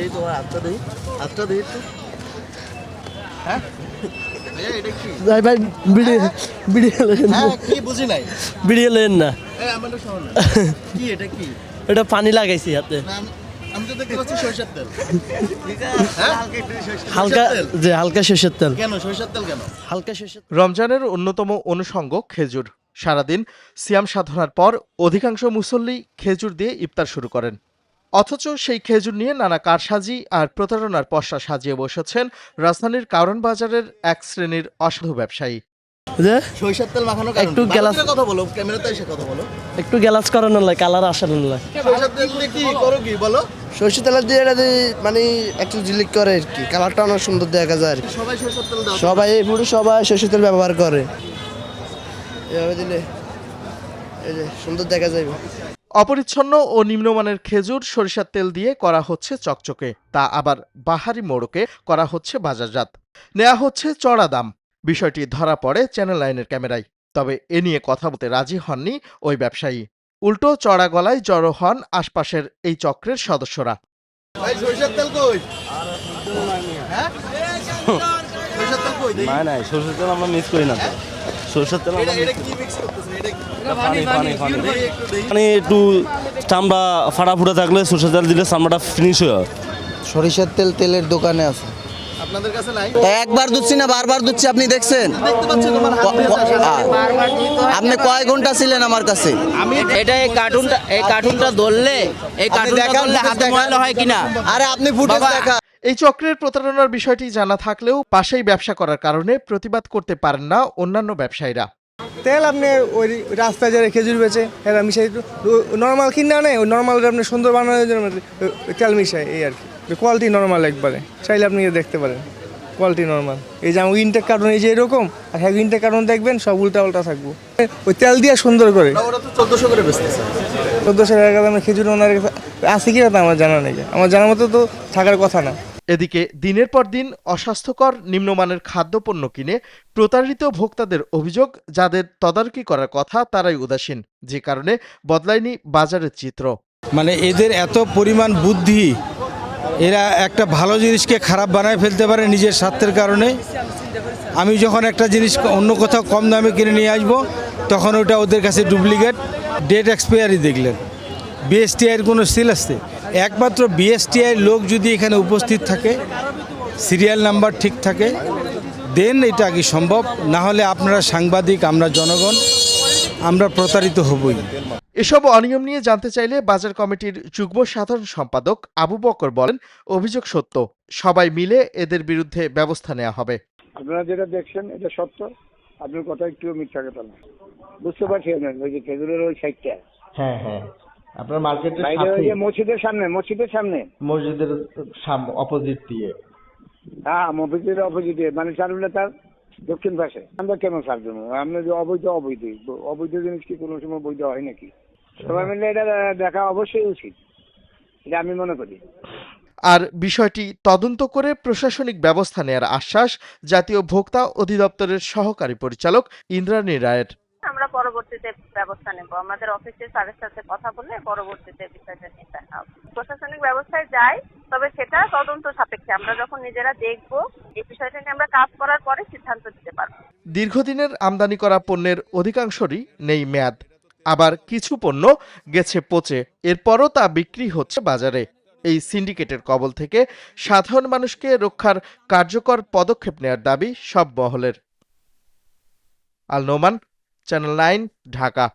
দেই তোমার হাতটা দেই একটু। হ্যাঁ এটা কি ভাই ভাই বিড়িয়ে লেন হ্যাঁ কি বুঝি নাই বিড়িয়ে লেন না আমার তো শোনো কি এটা কি এটা পানি লাগাইছি হাতে আমি তো দেখতে পাচ্ছি সরিষার তেল হালকা যে হালকা সরষের তেল কেন সরিষার তেল কেন হালকা সরষের রমজানের অন্যতম অনুষঙ্গ খেজুর। সারাদিন সিয়াম সাধনার পর অধিকাংশ মুসল্লি খেজুর দিয়ে ইফতার শুরু করেন। অথচ সেই খেজুর নিয়ে নানা কারসাজি আর প্রতারণার পসরা সাজিয়ে বসেছেন রাজধানীর কারওয়ান বাজারের এক শ্রেণীর অসাধু ব্যবসায়ী। যে সরিষার তেল মাখানো একটু গ্লাস কথা বলো ক্যামেরাতে এসে কথা বলো একটু গ্লাস করানো লাগে কালার আসানো লাগে সরিষার তেল দিয়ে কি করো কি বলো সরষে তেল দিয়ে এটা মানে একটু ঝিলিক করে আর কি, কালারটা অনেক সুন্দর দেখা যায় আর কি। সবাই সরিষার তেল দাও সবাই এই পুরো সবাই সরষে তেল ব্যবহার করে, এভাবে দিলে এই যে সুন্দর দেখা যাবে। অপরিচ্ছন্ন ও নিম্নমানের খেজুর সরিষার তেল দিয়ে করা হচ্ছে চকচকে, তা আবার বাহারি মোড়কে করা হচ্ছে বাজারজাত। নেওয়া হচ্ছে চড়া দাম। বিষয়টি ধরা পড়ে চ্যানেল 9-এর ক্যামেরায়। তবে এ নিয়ে কথা বলতে রাজি হননি ওই ব্যবসায়ী। উল্টো চড়া গলায় জড়ো হন আশপাশের এই চক্রের সদস্যরা। ভাই সরিষার তেল কই হ্যাঁ সরিষার তেল কই দেই নাই সরষের তেল আমরা মিক্স করি না তো। সরষের তেল আমরা এটা কি মিক্স করতেছেন এটা পানি দেই একটু দেই মানে একটু চামড়া ফাটা থাকলে সরষের তেল দিলে চামড়াটা ফিনিশ হয়। সরিষার তেল তেলের দোকানে আছে, আপনাদের কাছে নাই একবার দুচ্ছি না বারবার দুচ্ছি, আপনি দেখছেন? দেখতে পাচ্ছি তোমার হাত দিয়ে আছে। আপনি কয় ঘন্টা ছিলেন আমার কাছে? এটা এই কার্টুনটা ধরলে হাতে ময়লা হয় কিনা? আরে আপনি ফুটেজ দেখা। এই চক্রের প্রতারণার বিষয়টি জানা থাকলেও পাশেই ব্যবসা করার কারণে প্রতিবাদ করতে পারেন না অন্যান্য ব্যবসায়ীরা। তেল আপনি ওই রাস্তায় যারা খেজুর বেচে এরা মিশাই নর্মাল কিনে আনে, ওই নর্মাল আপনি সুন্দর বানানোর জন্য তেল মিশাই, এই আর কি। কোয়ালিটি নর্মাল একবারে, চাইলে আপনি দেখতে পারেন কোয়ালিটি নর্মাল। এই যে আমার ইনটেক কার্টুন এই যে এরকম, আর হ্যাঁ ইনটেক কার্টুন দেখবেন সব উল্টা উল্টা থাকবো, ওই তেল দিয়ে সুন্দর করে। ওরা তো 1400 করে বেচতেছে 1400 টাকা দামে খেজুর ওনার আছে কিনা তা আমার জানা নেই, আমার জানার মতো তো থাকার কথা না। এদিকে দিনের পর দিন অস্বাস্থ্যকর নিম্নমানের খাদ্যপণ্য কিনে প্রতারিত ভোক্তাদের অভিযোগ, যাদের তদারকি করার কথা তারাই উদাসীন, যে কারণে বদলায়নি বাজারের চিত্র। মানে এদের এত পরিমাণ বুদ্ধি, এরা একটা ভালো জিনিসকে খারাপ বানায় ফেলতে পারে নিজের স্বার্থের কারণে। আমি যখন একটা জিনিস অন্য কোথাও কম দামে কিনে নিয়ে আসবো, তখন ওটা ওদের কাছে ডুপ্লিকেট। ডেট এক্সপায়ারি দেখলেন, বিএসটিআইয়ের কোনো সিল আসছে? একমাত্র বিএসটিআইয়ের লোক যদি এখানে উপস্থিত থাকে, সিরিয়াল নাম্বার ঠিক থাকে, দেন এটা কি সম্ভব। না হলে আপনারা সাংবাদিক, আমরা জনগণ, আমরা প্রতারিত হবই। এসব অনিয়ম নিয়ে জানতে চাইলে বাজার কমিটির যুগ্ম সাধারণ সম্পাদক আবু বকর বলেন, অভিযোগ সত্য, সবাই মিলে এদের বিরুদ্ধে ব্যবস্থা নেওয়া হবে। আপনারা যেটা দেখছেন এটা সত্য, আপনার কথা একটু মিথ্যা কথা না, বুঝতে পারছি। ওই যে খেজুরের ওই সাইডটা, হ্যাঁ হ্যাঁ আপনার মার্কেটের বাইরে ওই যে মসজিদের সামনে মসজিদের অপোজিট দিয়ে হ্যাঁ মসজিদের অপোজিটে, মানে চারুলে তার দক্ষিণ পাশে। আমরা কেন ছাড় দেবো? আমরা যে অবৈধ জিনিস কি কোনো সময় বৈধ হয় নাকি? সবাই মিলে এটা দেখা অবশ্যই উচিত, এটা আমি মনে করি। আর বিষয়টি তদন্ত করে প্রশাসনিক ব্যবস্থা নেওয়ার আশ্বাস জাতীয় ভোক্তা অধিদপ্তরের সহকারী পরিচালক ইন্দ্রাণী রায়ের। আমরা পরবর্তীতে ব্যবস্থা নেব, আমাদের অফিসের স্যারের সাথে কথা বলে পরবর্তীতে বিষয়টা নিয়ে দেখা হবে। প্রশাসনিক ব্যবস্থায় যাই, তবে সেটা তদন্ত সাপেক্ষে। আমরা যখন নিজেরা দেখব, এই বিষয়টা নিয়ে আমরা কাজ করার পরে সিদ্ধান্ত দিতে পারবো। দীর্ঘদিনের আমদানি করা পণ্যের অধিকাংশরই নেই মেয়াদ, আবার কিছু পণ্য গেছে পচে, এরপরও তা বিক্রি হচ্ছে বাজারে। এই সিন্ডিকেটের কবল থেকে সাধারণ মানুষকে রক্ষার কার্যকর পদক্ষেপ নেওয়ার দাবি সব মহলের। আল নোমান, চ্যানেল 9, ঢাকা।